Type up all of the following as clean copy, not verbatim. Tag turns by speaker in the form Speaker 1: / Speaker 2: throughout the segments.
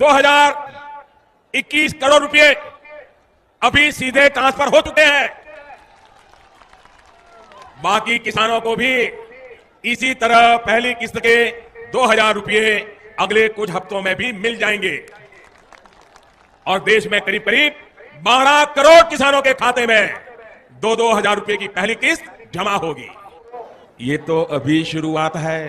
Speaker 1: 2021 करोड़ रुपए अभी सीधे ट्रांसफर हो चुके हैं। बाकी किसानों को भी इसी तरह पहली किस्त के 2000 रुपए अगले कुछ हफ्तों में भी मिल जाएंगे और देश में करीब करीब 12 करोड़ किसानों के खाते में 2-2 हजार रुपए की पहली किस्त जमा होगी। ये तो अभी शुरुआत है।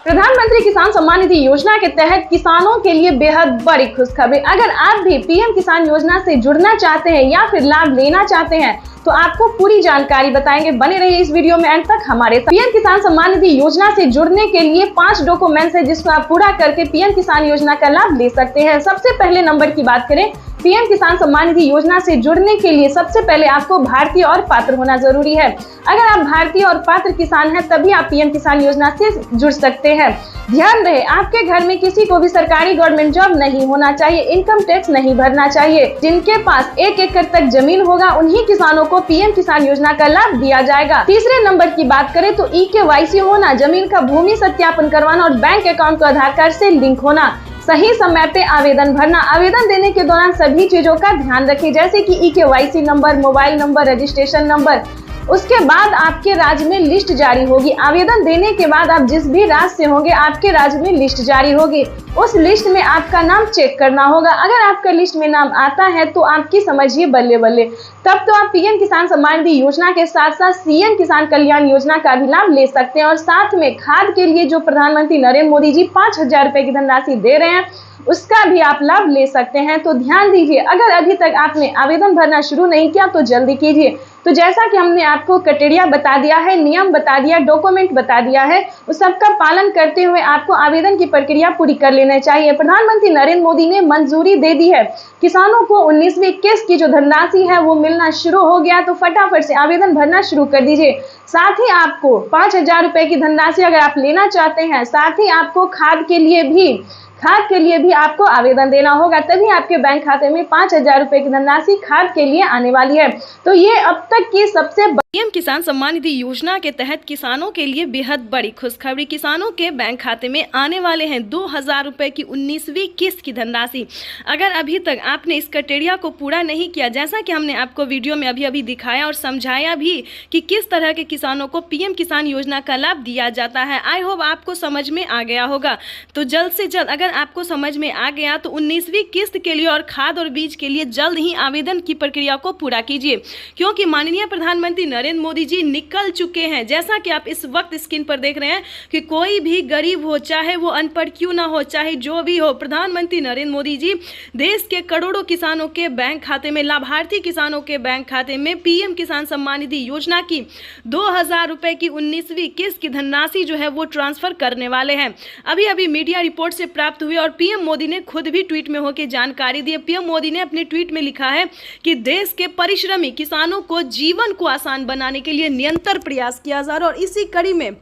Speaker 2: प्रधानमंत्री किसान सम्मान निधि योजना के तहत किसानों के लिए बेहद बड़ी खुशखबरी। अगर आप भी पीएम किसान योजना से जुड़ना चाहते हैं या फिर लाभ लेना चाहते हैं तो आपको पूरी जानकारी बताएंगे। बने रहिए इस वीडियो में अंत तक हमारे साथ। पीएम किसान सम्मान निधि योजना से जुड़ने के लिए 5 डॉक्यूमेंट्स है जिसको आप पूरा करके पीएम किसान योजना का लाभ ले सकते हैं। सबसे पहले नंबर की बात करें, पीएम किसान सम्मान निधि योजना से जुड़ने के लिए सबसे पहले आपको भारतीय और पात्र होना जरूरी है। अगर आप भारतीय और पात्र किसान हैं तभी आप पीएम किसान योजना से जुड़ सकते हैं। ध्यान रहे, आपके घर में किसी को भी सरकारी गवर्नमेंट जॉब नहीं होना चाहिए, इनकम टैक्स नहीं भरना चाहिए। जिनके पास 1 एकड़ तक जमीन होगा उन्हीं किसानों को पीएम किसान योजना का लाभ दिया जाएगा। तीसरे नंबर की बात करें तो ई-केवाईसी होना, जमीन का भूमि सत्यापन करवाना और बैंक अकाउंट को आधार कार्ड से लिंक होना, सही समय पे आवेदन भरना। आवेदन देने के दौरान सभी चीजों का ध्यान रखें जैसे कि e-KYC number, mobile number, registration number. उसके बाद आपके राज्य में लिस्ट जारी होगी। आवेदन देने के बाद आप जिस भी राज्य से होंगे आपके राज्य में लिस्ट जारी होगी। उस लिस्ट में आपका नाम चेक करना होगा। अगर आपका लिस्ट में नाम आता है तो आपकी समझिए बल्ले बल्ले, तब तो आप पीएम किसान सम्मान निधि योजना के साथ साथ सीएम किसान कल्याण योजना का भी लाभ ले सकते हैं। और साथ में खाद के लिए जो प्रधानमंत्री नरेंद्र मोदी जी 5000 रुपए की धनराशि दे रहे हैं उसका भी आप लाभ ले सकते हैं। तो ध्यान दीजिए, अगर अभी तक आपने आवेदन भरना शुरू नहीं किया तो जल्दी कीजिए। तो जैसा कि हमने आपको क्राइटेरिया बता दिया है, नियम बता दिया, डॉक्यूमेंट बता दिया है, उस सबका पालन करते हुए आपको आवेदन की प्रक्रिया पूरी कर लेना चाहिए। प्रधानमंत्री नरेंद्र मोदी ने मंजूरी दे दी है। किसानों को 19वीं किस्त की जो धनराशि है वो मिलना शुरू हो गया, तो फटाफट से आवेदन भरना शुरू कर दीजिए। साथ ही आपको 5000 रुपए की धनराशि अगर आप लेना चाहते हैं, साथ ही आपको खाद के लिए भी आपको आवेदन देना होगा, तभी आपके बैंक खाते में 5000 रुपए की धनराशि खाद के लिए आने वाली है। तो ये अब तक की सबसे
Speaker 3: पीएम किसान सम्मान निधि योजना के तहत किसानों के लिए बेहद बड़ी खुशखबरी। किसानों के बैंक खाते में आने वाले हैं 2000 रुपए की 19वीं किस्त की धनराशि। अगर अभी तक आपने इस क्राइटेरिया को पूरा नहीं किया, जैसा कि हमने आपको वीडियो में अभी दिखाया और समझाया भी कि किस तरह के किसानों को पीएम किसान योजना का लाभ दिया जाता है, आई होप आपको समझ में आ गया होगा। तो जल्द से जल्द अगर आपको समझ में आ गया तो 19वीं किस्त के लिए और खाद और बीज के लिए जल्द ही आवेदन की प्रक्रिया को पूरा कीजिए, क्योंकि माननीय प्रधानमंत्री नरेंद्र मोदी जी निकल चुके हैं। जैसा कि आप इस वक्त स्क्रीन पर देख रहे हैं कि कोई भी गरीब हो, चाहे वो अनपढ़ क्यों ना हो, चाहे जो भी हो, प्रधानमंत्री नरेंद्र मोदी जी देश के करोड़ों किसानों के बैंक खाते में, लाभार्थी किसानों के बैंक खाते में पीएम किसान सम्मान निधि योजना की 2000 रुपए की 19वीं किस्त की धनराशि जो है वो ट्रांसफर करने वाले हैं। अभी मीडिया रिपोर्ट से प्राप्त हुई और पीएम मोदी ने खुद भी ट्वीट में होकर जानकारी दी। पीएम मोदी ने अपने ट्वीट में लिखा है कि देश के परिश्रमी किसानों को जीवन को आसान बनाने के लिए निरंतर प्रयास किया जा रहा है और इसी कड़ी में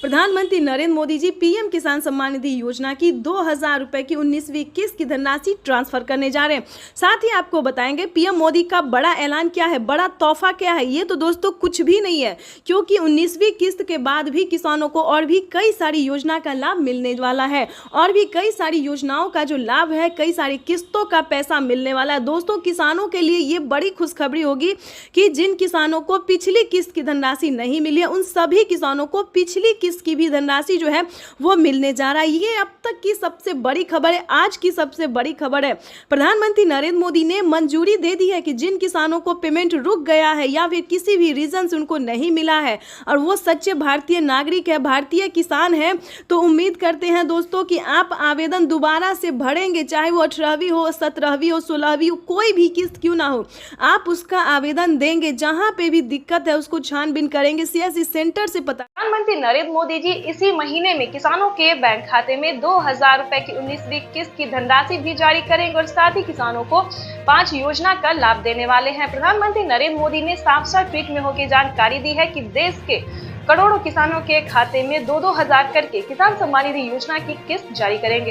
Speaker 3: प्रधानमंत्री नरेंद्र मोदी जी पीएम किसान सम्मान निधि योजना की 2000 रुपए की 19वीं किस्त की धनराशि ट्रांसफर करने जा रहे हैं। साथ ही आपको बताएंगे पीएम मोदी का बड़ा ऐलान क्या है, बड़ा तोहफा क्या है। ये तो दोस्तों कुछ भी नहीं है, क्योंकि 19वीं किस्त के बाद भी किसानों को और भी कई सारी योजना का लाभ मिलने वाला है और भी कई सारी योजनाओं का जो लाभ है, कई सारी किस्तों का पैसा मिलने वाला है। दोस्तों, किसानों के लिए ये बड़ी खुशखबरी होगी कि जिन किसानों को पिछली किस्त की धनराशि नहीं मिली है उन सभी किसानों को पिछली की भी धनराशि जो है वो मिलने जा रहा है। ये अब तक की सबसे बड़ी खबर है, आज की सबसे बड़ी खबर है। प्रधानमंत्री नरेंद्र मोदी ने मंजूरी दे दी है कि जिन किसानों को पेमेंट रुक गया है या फिर किसी भी रीजन से उनको नहीं मिला है और वो सच्चे भारतीय नागरिक है, भारतीय किसान है, तो उम्मीद करते हैं दोस्तों कि आप आवेदन दोबारा से भरेंगे, चाहे वो 18वीं हो, 17वीं हो, 16वीं हो, कोई भी किस्त क्यों ना हो, आप उसका आवेदन देंगे। जहां पे भी दिक्कत है उसको छानबीन करेंगे, सीएससी सेंटर से पता।
Speaker 2: प्रधानमंत्री नरेंद्र मोदी जी इसी महीने में किसानों के बैंक खाते में 2000 रुपए की 19वीं किस्त की धनराशि भी जारी करेंगे और साथ ही किसानों को 5 योजना का लाभ देने वाले हैं। प्रधानमंत्री नरेंद्र मोदी ने साफ ट्वीट में होकर जानकारी दी है कि देश के करोड़ों किसानों के खाते में 2-2 हजार करके किसान सम्मान निधि योजना की किस्त जारी करेंगे।